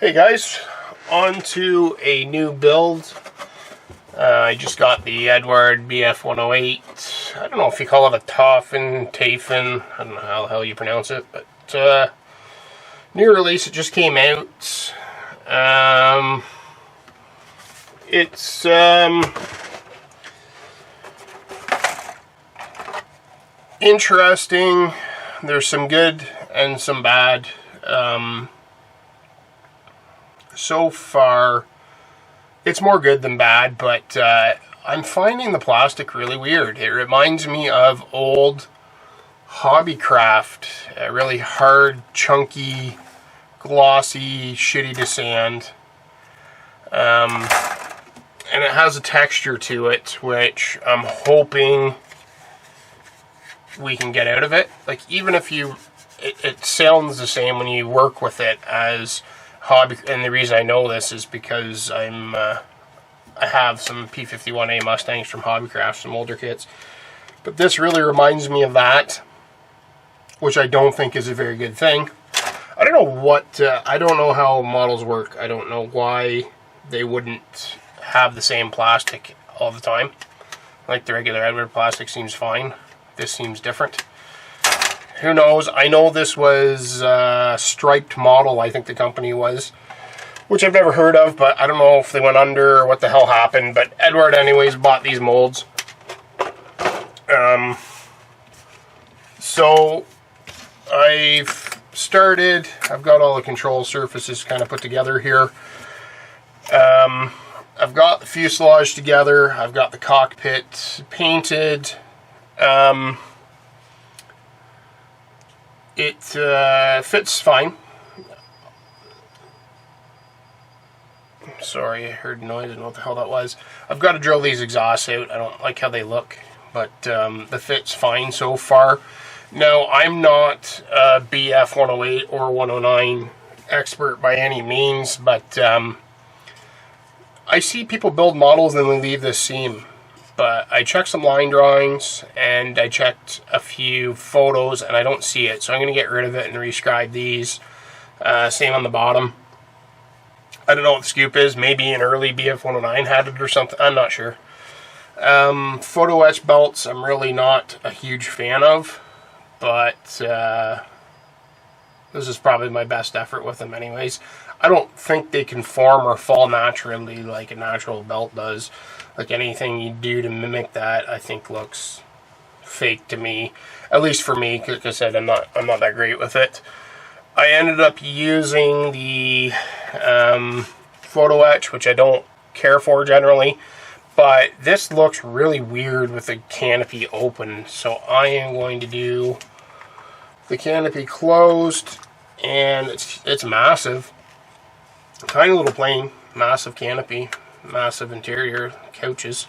Hey guys, on to a new build. I just got the Eduard BF-108. I don't know if you call it a Tafen. I don't know how the hell you pronounce it, but new release. It just came out. It's interesting. There's some good and some bad. So far, it's more good than bad, but I'm finding the plastic really weird. It reminds me of old Hobbycraft, really hard, chunky, glossy, shitty to sand. And it has a texture to it, which I'm hoping we can get out of it. Like, even if it sounds the same when you work with it as Hobby, and the reason I know this is because I have some P-51A Mustangs from Hobbycraft, some older kits. But this really reminds me of that, which I don't think is a very good thing. I don't know I don't know how models work. I don't know why they wouldn't have the same plastic all the time. Like the regular Eduard plastic seems fine. This seems different. Who knows? I know this was a striped model, I think the company was, which I've never heard of, but I don't know if they went under or what the hell happened. But Eduard anyways bought these molds. So I've got all the control surfaces kind of put together here. I've got the fuselage together. I've got the cockpit painted. It fits fine. Sorry, I heard noise. I don't know what the hell that was. I've got to drill these exhausts out. I don't like how they look, but the fit's fine so far. Now, I'm not a BF-108 or 109 expert by any means, but I see people build models and they leave this seam. But I checked some line drawings and I checked a few photos and I don't see it. So I'm going to get rid of it and rescribe these. Same on the bottom. I don't know what the scoop is. Maybe an early BF-109 had it or something. I'm not sure. Photo etch belts I'm really not a huge fan of. But this is probably my best effort with them anyways. I don't think they can form or fall naturally like a natural belt does. Like anything you do to mimic that, I think looks fake to me. At least for me, like I said, I'm not that great with it. I ended up using the photo etch, which I don't care for generally. But this looks really weird with the canopy open. So I am going to do the canopy closed, and it's massive. Tiny little plane, massive canopy, massive interior, couches.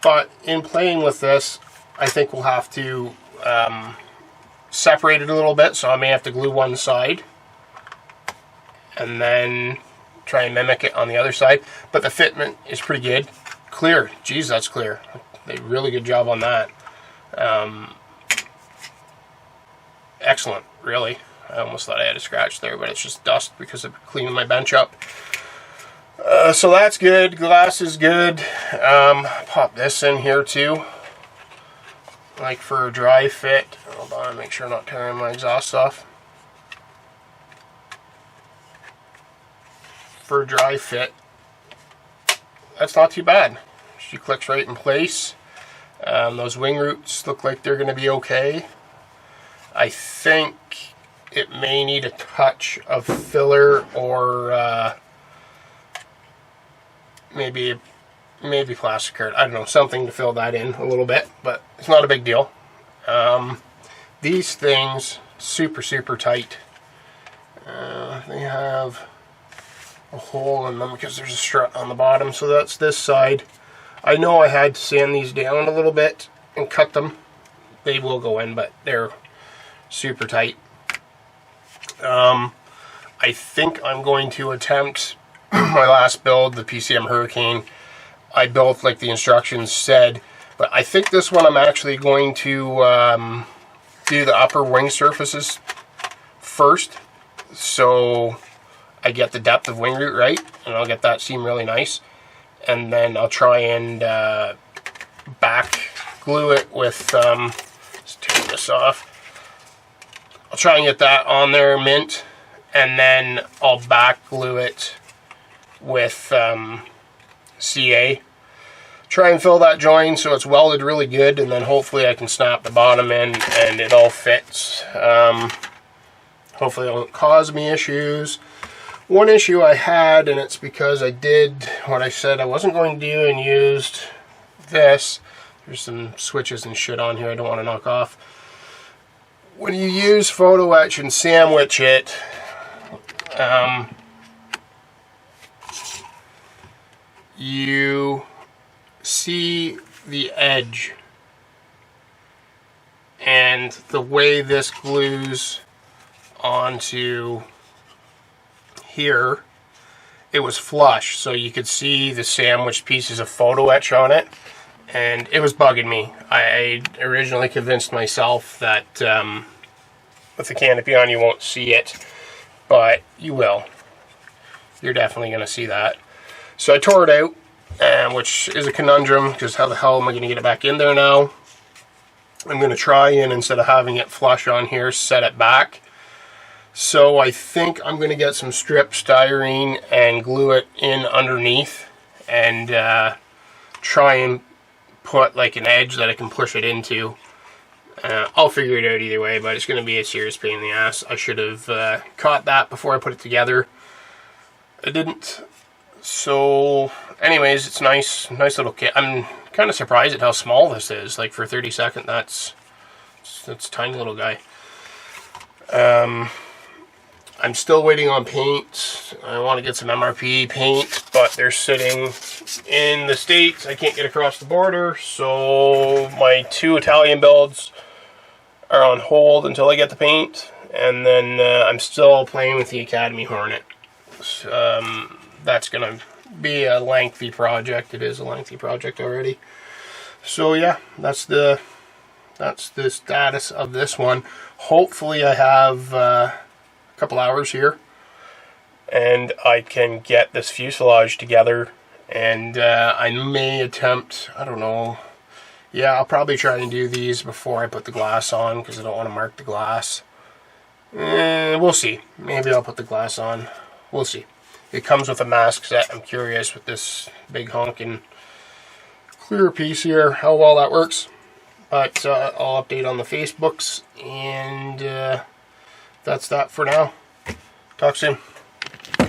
But in playing with this, I think we'll have to separate it a little bit, so I may have to glue one side and then try and mimic it on the other side. But the fitment is pretty good. Clear. Geez, that's clear. They did a really good job on that. Excellent, really. I almost thought I had a scratch there, but it's just dust because I'm cleaning my bench up. So that's good. Glass is good. Pop this in here too, like for a dry fit. Hold on, make sure I'm not tearing my exhaust off. For a dry fit, that's not too bad. She clicks right in place. Those wing roots look like they're going to be okay. I think it may need a touch of filler or maybe plastic card. I don't know, something to fill that in a little bit, but it's not a big deal. These things, super tight. They have a hole in them because there's a strut on the bottom, so that's this side. I know I had to sand these down a little bit and cut them. They will go in, but they're super tight. I think I'm going to attempt my last build, the PCM Hurricane. I built like the instructions said, but I think this one I'm actually going to do the upper wing surfaces first, so I get the depth of wing root right, and I'll get that seam really nice. And then I'll try and back glue it with, let's turn this off. I'll try and get that on there mint, and then I'll back glue it with CA. Try and fill that joint so it's welded really good, and then hopefully I can snap the bottom in and it all fits. Hopefully it won't cause me issues. One issue I had, and it's because I did what I said I wasn't going to do and used this. There's some switches and shit on here I don't want to knock off. When you use photo etch and sandwich it, you see the edge, and the way this glues onto here, it was flush, so you could see the sandwiched pieces of photo etch on it, and it was bugging me. I originally convinced myself that with the canopy on you won't see it, but you will. You're definitely going to see that. So I tore it out, which is a conundrum, because how the hell am I going to get it back in there now? I'm going to try and, instead of having it flush on here, set it back. So I think I'm going to get some strip styrene and glue it in underneath, and try and put like an edge that I can push it into. I'll figure it out either way, but it's going to be a serious pain in the ass. I should have caught that before I put it together. I didn't. So anyways, it's nice little kit. I'm kind of surprised at how small this is. Like, for 32nd, that's a tiny little guy. I'm still waiting on paint. I want to get some MRP paint, but they're sitting in the States. I can't get across the border, so my 2 Italian builds are on hold until I get the paint. And then I'm still playing with the Academy Hornet. That's going to be a lengthy project. It is a lengthy project already. So yeah, that's the status of this one. Hopefully I have couple hours here and I can get this fuselage together, and I may attempt, I don't know, yeah, I'll probably try and do these before I put the glass on, because I don't want to mark the glass. We'll see. Maybe I'll put the glass on. We'll see. It comes with a mask set. I'm curious with this big honking clear piece here how well that works, but I'll update on the Facebooks, and that's that for now. Talk soon.